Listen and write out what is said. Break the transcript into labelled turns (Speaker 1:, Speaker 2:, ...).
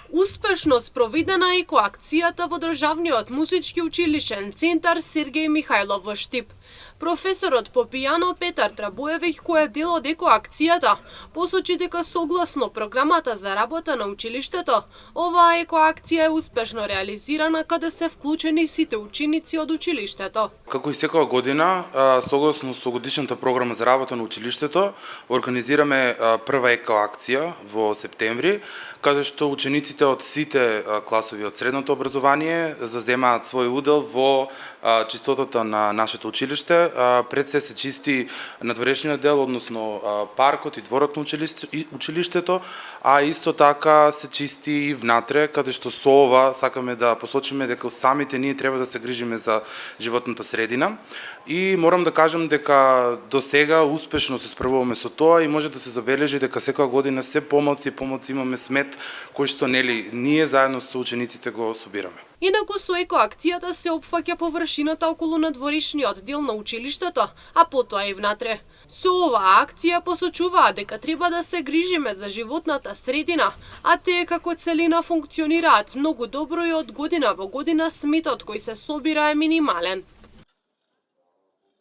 Speaker 1: Успешно спроведена е екоакцијата во Државниот музички училишен центар Сергеј Михајлов во Штип. Професорот по пијано Петар Трабоевиќ, кој е дел од екоакцијата, посочи дека согласно програмата за работа на училиштето, оваа екоакција е успешно реализирана каде се вклучени сите ученици од училиштето.
Speaker 2: Како и секоја година, согласно со годишната програма за работа на училиштето, организираме прва екоакција во септември, каде што учениците од сите класови од средното образование заземаат свој удел во чистотата на нашето училиште. Пред се чисти надворешниот дел, односно паркот и дворот на училиштето, а исто така се чисти и внатре, каде што со ова сакаме да посочиме дека самите ние треба да се грижиме за животната средина. И морам да кажам дека до сега успешно се справуваме со тоа и може да се забележи дека секоја година се помалци и помалци имаме смет кој што ние заедно со учениците го собираме.
Speaker 1: Инаку со екоакцијата се опфаќа површината околу надворешниот дел на училиштето, а потоа и внатре. Со оваа акција посочуваа дека треба да се грижиме за животната средина, а тие како целина функционираат многу добро и од година во година сметот кој се собира е минимален.